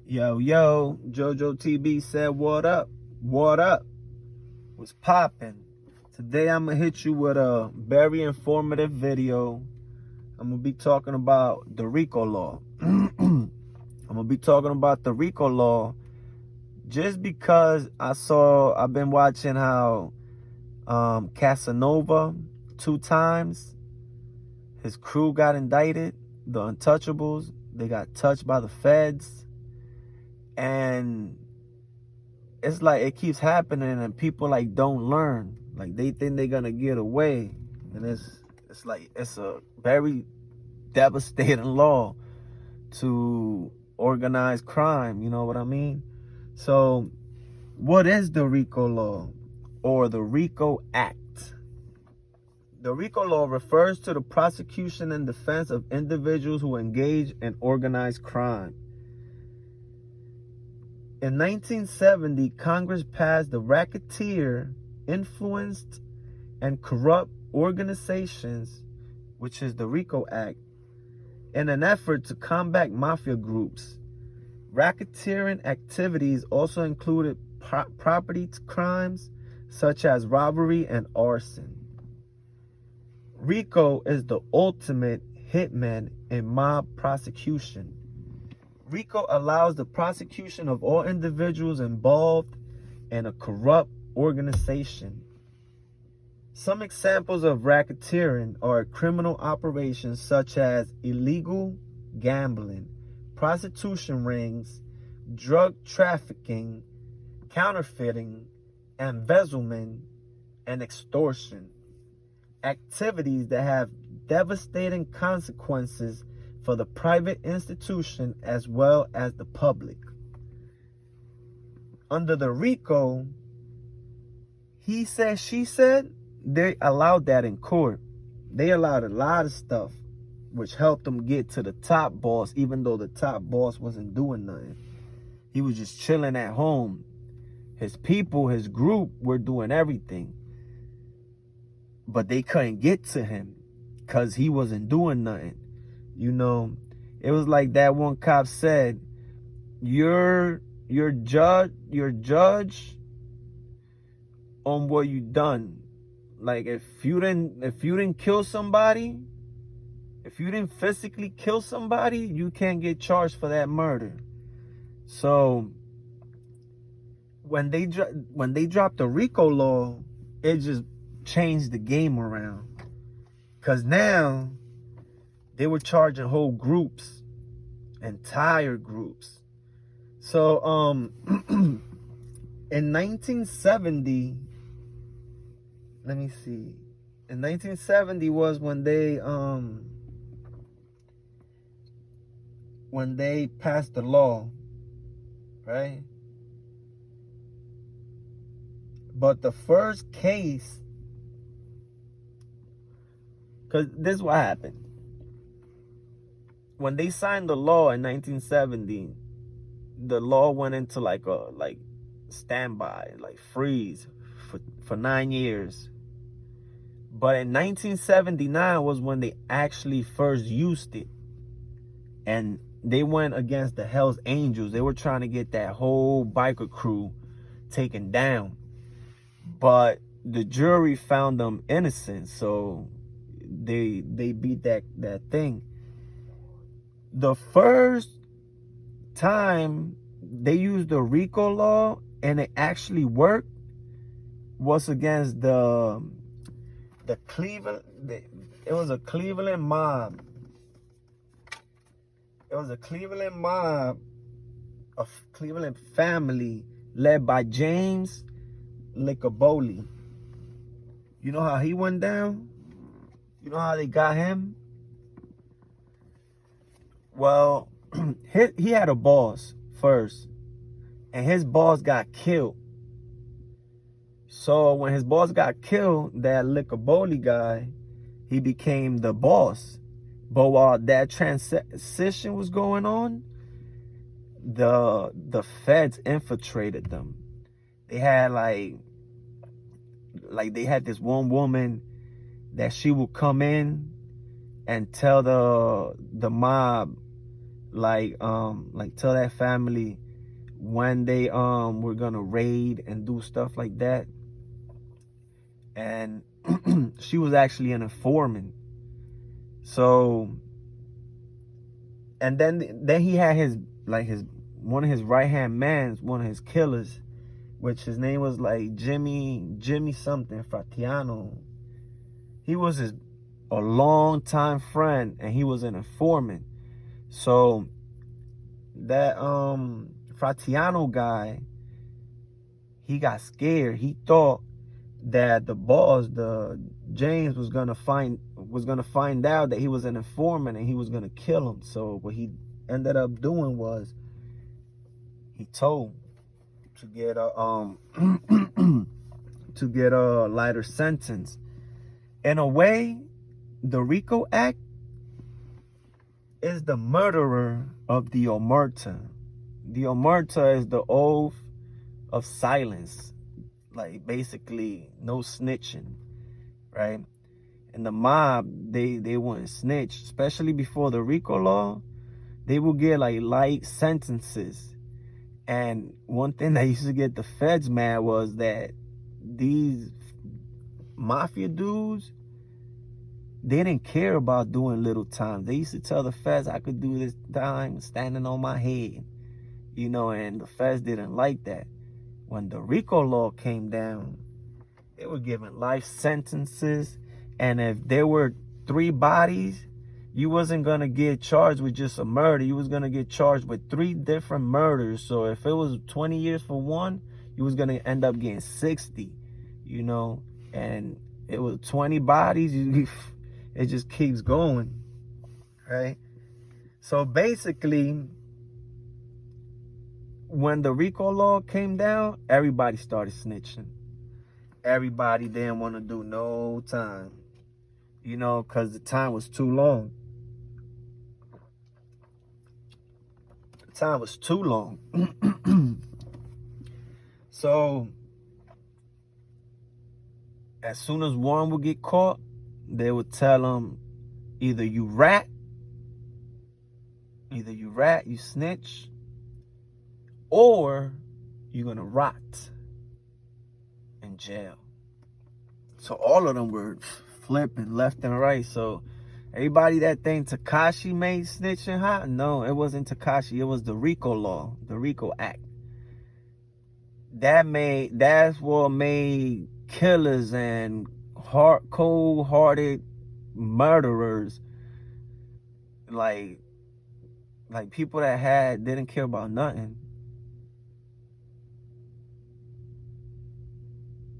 Yo, Jojo TB said, what up? What up? What's poppin'? Today I'm gonna hit you with a very informative video. I'm gonna be talking about the Rico law. I'm gonna be talking about the Rico law just because I've been watching how Casanova 2 times, his crew got indicted, the Untouchables, they got touched by the feds. And it's like it keeps happening and people like don't learn. Like they think they're gonna get away. And it's like it's a very devastating law to organized crime, you know what I mean? So what is the Rico law or the Rico Act? The Rico law refers to the prosecution and defense of individuals who engage in organized crime. In 1970, Congress passed the Racketeer Influenced and Corrupt Organizations, which is the RICO Act, in an effort to combat mafia groups. Racketeering activities also included property crimes such as robbery and arson. RICO is the ultimate hitman in mob prosecution. RICO allows the prosecution of all individuals involved in a corrupt organization. Some examples of racketeering are criminal operations such as illegal gambling, prostitution rings, drug trafficking, counterfeiting, embezzlement, and extortion. Activities that have devastating consequences for the private institution as well as the public. Under the RICO, he said, she said, they allowed that in court. They allowed a lot of stuff, which helped them get to the top boss, even though the top boss wasn't doing nothing. He was just chilling at home. His people, his group were doing everything. But they couldn't get to him because he wasn't doing nothing. You know, it was like that one cop said, you're judge on what you done. Like if you didn't kill somebody, if you didn't physically kill somebody, you can't get charged for that murder. So when they dropped the RICO law, it just changed the game around. Cause now they were charging whole groups, entire groups. So in 1970, let me see. In 1970 was when they passed the law, right? But the first case, because this is what happened. When they signed the law in 1970, the law went into like standby, like freeze for 9 years. But in 1979 was when they actually first used it. And they went against the Hells Angels. They were trying to get that whole biker crew taken down. But the jury found them innocent, so they beat that thing. The first time they used the RICO law and it actually worked was against the Cleveland. It was a Cleveland mob. It was a Cleveland mob, a Cleveland family led by James Licaboli. You know how he went down? You know how they got him? Well, he had a boss first, and his boss got killed. So when his boss got killed, that Licaboli guy, he became the boss. But while that transition was going on, the feds infiltrated them. They had like they had this one woman that she would come in and tell the mob like tell that family when they were gonna raid and do stuff like that. And she was actually an informant. So, and then he had his one of his right hand mans, one of his killers, which his name was like Jimmy something Fratiano. He was a long time friend, and he was an informant. So that Fratiano guy, he got scared. He thought that the boss, the James, was gonna find out that he was an informant, and he was gonna kill him. So what he ended up doing was he told to get a to get a lighter sentence. In a way, the Rico Act is the murderer of the Omerta. The Omerta is the oath of silence, like basically no snitching, right? And the mob, they wouldn't snitch, especially before the Rico law. They would get like light sentences. And one thing that used to get the feds mad was that these mafia dudes, they didn't care about doing little time. They used to tell the feds, I could do this time standing on my head, and the feds didn't like that. When the Rico law came down, they were given life sentences. And if there were 3 bodies, you wasn't going to get charged with just a murder. You was going to get charged with 3 different murders. So if it was 20 years for one, you was going to end up getting 60, and it was 20 bodies. It just keeps going, right? So basically, when the Rico law came down, everybody started snitching. Everybody didn't want to do no time, because the time was too long. The time was too long. So, as soon as one would get caught, they would tell them, either you rat, you snitch, or you're going to rot in jail. So all of them were flipping left and right. So everybody that think Tekashi made snitching hot, no, it wasn't Tekashi. It was the Rico law, the Rico Act. That's what made killers and cold-hearted murderers, like people that didn't care about nothing,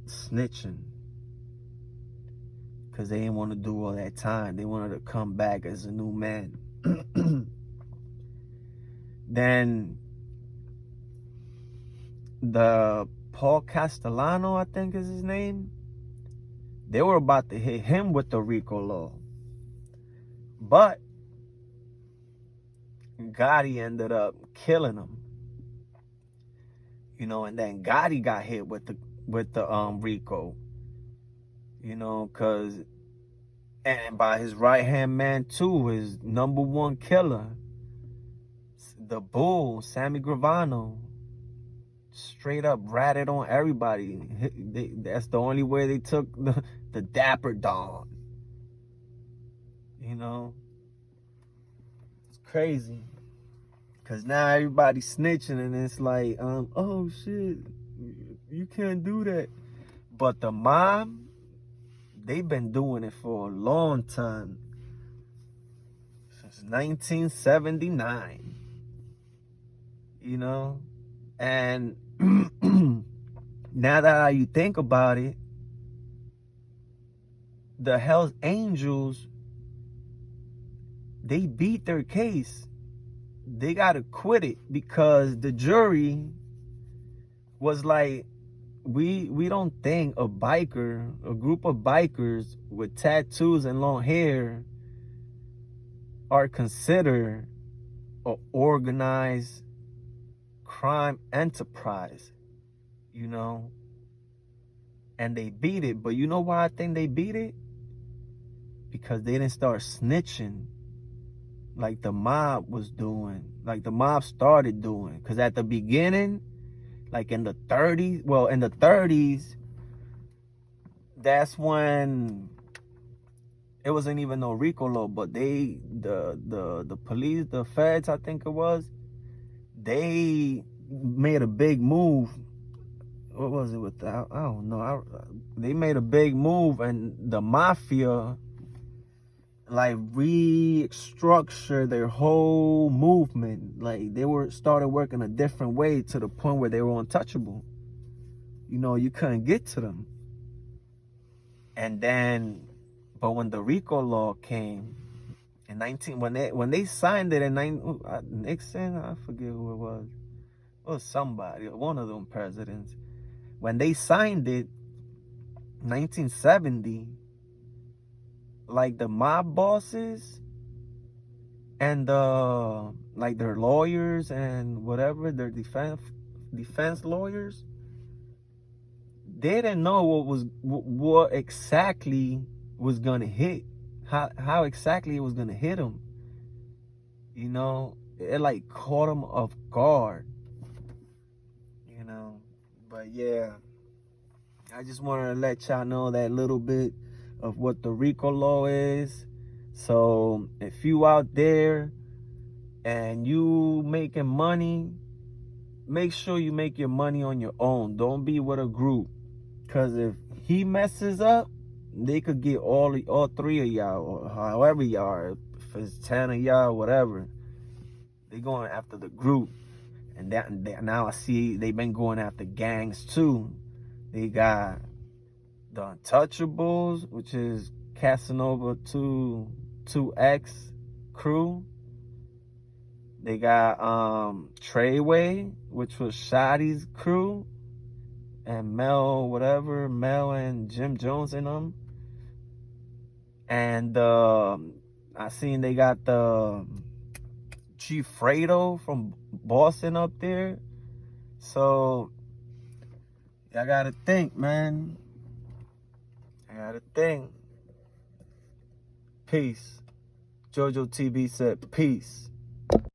snitching, because they didn't want to do all that time. They wanted to come back as a new man. Then the Paul Castellano, I think is his name, they were about to hit him with the Rico law. But Gotti ended up killing him. And then Gotti got hit with the Rico. Cause and by his right hand man too, his number one killer, the Bull, Sammy Gravano, straight up ratted on everybody. That's the only way they took the Dapper Don. It's crazy. Cause now everybody's snitching, and it's like, oh shit, you can't do that. But the mob, they've been doing it for a long time. Since 1979. And now that you think about it, the Hells Angels, they beat their case. They got acquitted because the jury was like, we don't think a group of bikers with tattoos and long hair are considered an organized crime enterprise, and they beat it. But you know why I think they beat it? Because they didn't start snitching like the mob was doing, like the mob started doing. Because at the beginning, like in the 30s, well, in the 30s, that's when it wasn't even no Rico law, but the police, the feds, I think it was, they made a big move. What was it with that? I don't know. They made a big move, and the mafia like restructured their whole movement. Like they were started working a different way to the point where they were untouchable. You know, you couldn't get to them. And then, but when the Rico law came in 19, when they signed it in Nixon, I forget who it was. It was somebody, one of them presidents. When they signed it, 1970, like the mob bosses and like their lawyers and whatever, their defense lawyers, they didn't know what exactly was gonna hit, how exactly it was gonna hit them. You know, it like caught them off guard. You know, but yeah, I just wanted to let y'all know that little bit of what the Rico law is. So if you out there and you making money, make sure you make your money on your own. Don't be with a group, because if he messes up, they could get all three of y'all, or however y'all are, if it's 10 of y'all, whatever. They going after the group. And that now I see they've been going after gangs too. They got the Untouchables, which is Casanova 2X crew. They got Treyway, which was Shoddy's crew, and Mel and Jim Jones in them. And I seen they got the Chief Fredo from Boston up there. So I gotta think, man. I gotta think. Peace. Jojo TV said peace.